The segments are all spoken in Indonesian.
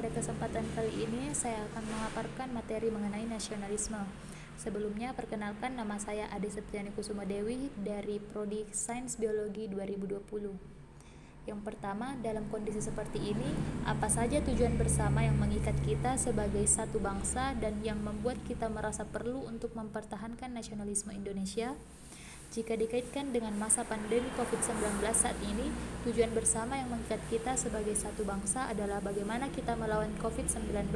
pada kesempatan kali ini saya akan memaparkan materi mengenai nasionalisme. Sebelumnya, perkenalkan, nama saya Ade Septiani Kusuma Dewi dari Prodi Sains Biologi 2020. Yang pertama, dalam kondisi seperti ini, apa saja tujuan bersama yang mengikat kita sebagai satu bangsa dan yang membuat kita merasa perlu untuk mempertahankan nasionalisme Indonesia? Jika dikaitkan dengan masa pandemi COVID-19 saat ini, tujuan bersama yang mengikat kita sebagai satu bangsa adalah bagaimana kita melawan COVID-19.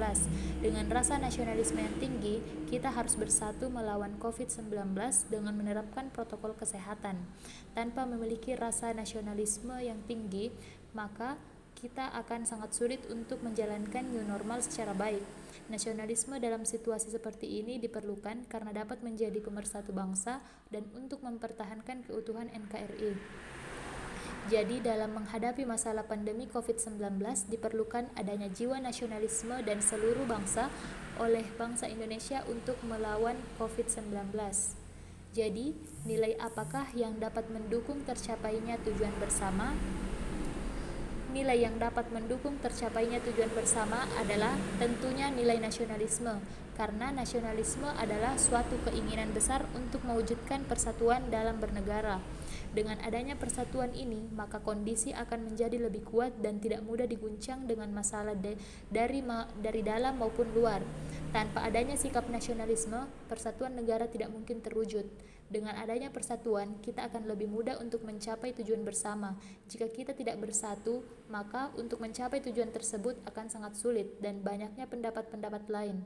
Dengan rasa nasionalisme yang tinggi, kita harus bersatu melawan COVID-19 dengan menerapkan protokol kesehatan. Tanpa memiliki rasa nasionalisme yang tinggi, maka kita akan sangat sulit untuk menjalankan new normal secara baik. Nasionalisme dalam situasi seperti ini diperlukan karena dapat menjadi pemersatu bangsa dan untuk mempertahankan keutuhan NKRI. Jadi dalam menghadapi masalah pandemi COVID-19 diperlukan adanya jiwa nasionalisme dan seluruh bangsa oleh bangsa Indonesia untuk melawan COVID-19. Jadi, nilai apakah yang dapat mendukung tercapainya tujuan bersama? Nilai yang dapat mendukung tercapainya tujuan bersama adalah tentunya nilai nasionalisme, karena nasionalisme adalah suatu keinginan besar untuk mewujudkan persatuan dalam bernegara. Dengan adanya persatuan ini, maka kondisi akan menjadi lebih kuat dan tidak mudah diguncang dengan masalah dari dalam maupun luar. Tanpa adanya sikap nasionalisme, persatuan negara tidak mungkin terwujud. Dengan adanya persatuan, kita akan lebih mudah untuk mencapai tujuan bersama. Jika kita tidak bersatu, maka untuk mencapai tujuan tersebut akan sangat sulit dan banyaknya pendapat-pendapat lain.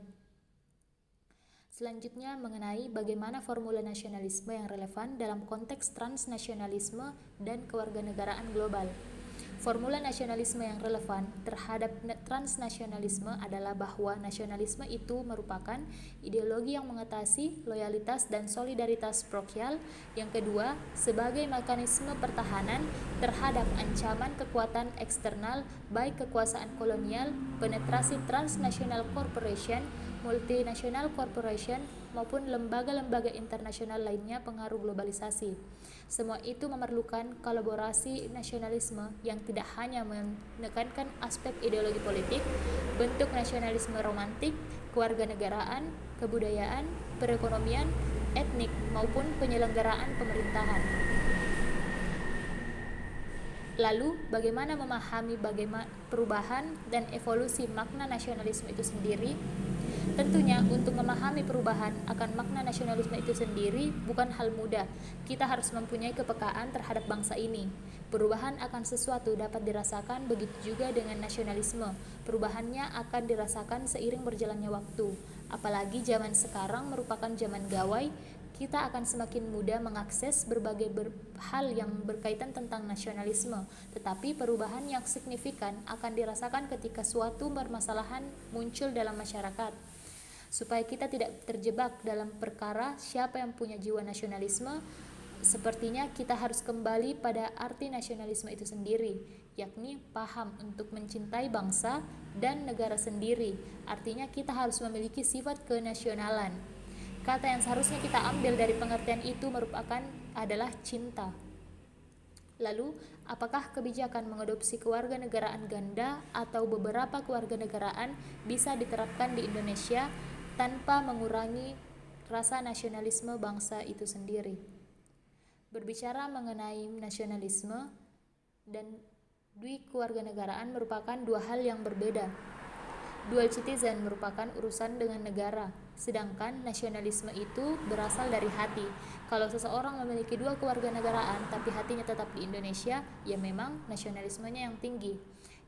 Selanjutnya mengenai bagaimana formula nasionalisme yang relevan dalam konteks transnasionalisme dan kewarganegaraan global. Formula nasionalisme yang relevan terhadap transnasionalisme adalah bahwa nasionalisme itu merupakan ideologi yang mengatasi loyalitas dan solidaritas parokial. Yang kedua, sebagai mekanisme pertahanan terhadap ancaman kekuatan eksternal baik kekuasaan kolonial, penetrasi transnational corporation, multinational corporation, maupun lembaga-lembaga internasional lainnya pengaruh globalisasi. Semua itu memerlukan kolaborasi nasionalisme yang tidak hanya menekankan aspek ideologi politik, bentuk nasionalisme romantik, kewarganegaraan, kebudayaan, perekonomian, etnik, maupun penyelenggaraan pemerintahan. Lalu, bagaimana memahami perubahan dan evolusi makna nasionalisme itu sendiri? Tentunya, untuk memahami perubahan akan makna nasionalisme itu sendiri bukan hal mudah. Kita harus mempunyai kepekaan terhadap bangsa ini. Perubahan akan sesuatu dapat dirasakan, begitu juga dengan nasionalisme. Perubahannya akan dirasakan seiring berjalannya waktu. Apalagi zaman sekarang merupakan zaman gawai, kita akan semakin mudah mengakses berbagai hal yang berkaitan tentang nasionalisme, tetapi perubahan yang signifikan akan dirasakan ketika suatu permasalahan muncul dalam masyarakat. Supaya kita tidak terjebak dalam perkara siapa yang punya jiwa nasionalisme, sepertinya kita harus kembali pada arti nasionalisme itu sendiri, yakni paham untuk mencintai bangsa dan negara sendiri. Artinya kita harus memiliki sifat kenasionalan. Kata yang seharusnya kita ambil dari pengertian itu adalah cinta. Lalu, apakah kebijakan mengadopsi kewarganegaraan ganda atau beberapa kewarganegaraan bisa diterapkan di Indonesia tanpa mengurangi rasa nasionalisme bangsa itu sendiri? Berbicara mengenai nasionalisme dan kewarganegaraan merupakan dua hal yang berbeda. Dual citizen merupakan urusan dengan negara, sedangkan nasionalisme itu berasal dari hati. Kalau seseorang memiliki dua kewarganegaraan tapi hatinya tetap di Indonesia, ya memang nasionalismenya yang tinggi.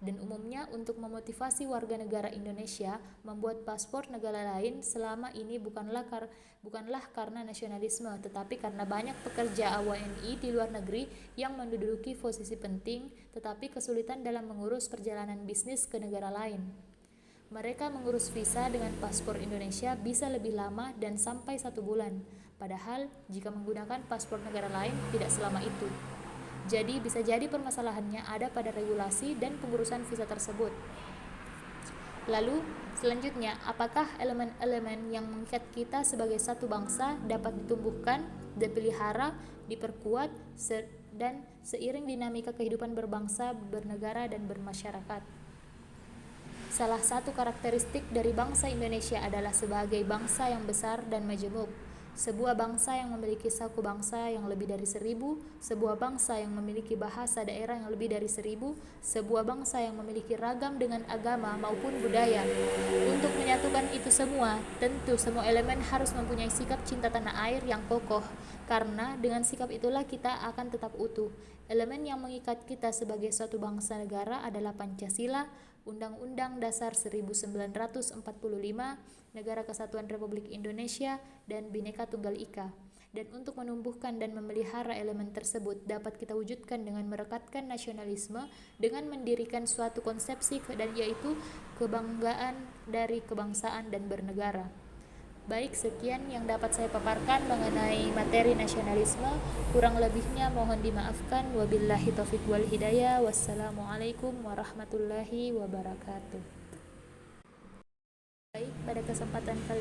Dan umumnya untuk memotivasi warga negara Indonesia membuat paspor negara lain selama ini bukanlah karena nasionalisme, tetapi karena banyak pekerja WNI di luar negeri yang menduduki posisi penting tetapi kesulitan dalam mengurus perjalanan bisnis ke negara lain. Mereka mengurus visa dengan paspor Indonesia bisa lebih lama dan sampai 1 bulan, padahal jika menggunakan paspor negara lain tidak selama itu. Jadi bisa jadi permasalahannya ada pada regulasi dan pengurusan visa tersebut. Lalu, selanjutnya, apakah elemen-elemen yang mengikat kita sebagai satu bangsa dapat ditumbuhkan, dipelihara, diperkuat, dan seiring dinamika kehidupan berbangsa, bernegara, dan bermasyarakat? Salah satu karakteristik dari bangsa Indonesia adalah sebagai bangsa yang besar dan majemuk. Sebuah bangsa yang memiliki suku bangsa yang lebih dari 1.000, sebuah bangsa yang memiliki bahasa daerah yang lebih dari 1.000, sebuah bangsa yang memiliki ragam dengan agama maupun budaya. Untuk menyatukan itu semua, tentu semua elemen harus mempunyai sikap cinta tanah air yang kokoh, karena dengan sikap itulah kita akan tetap utuh. Elemen yang mengikat kita sebagai suatu bangsa negara adalah Pancasila, Undang-Undang Dasar 1945, Negara Kesatuan Republik Indonesia, dan Bhinneka Tunggal Ika. Dan untuk menumbuhkan dan memelihara elemen tersebut dapat kita wujudkan dengan merekatkan nasionalisme dengan mendirikan suatu konsepsi dan yaitu kebanggaan dari kebangsaan dan bernegara. Baik, sekian yang dapat saya paparkan mengenai materi nasionalisme. Kurang lebihnya mohon dimaafkan. Wabillahi taufiq wal hidayah. Wassalamualaikum warahmatullahi wabarakatuh. Baik, pada kesempatan kali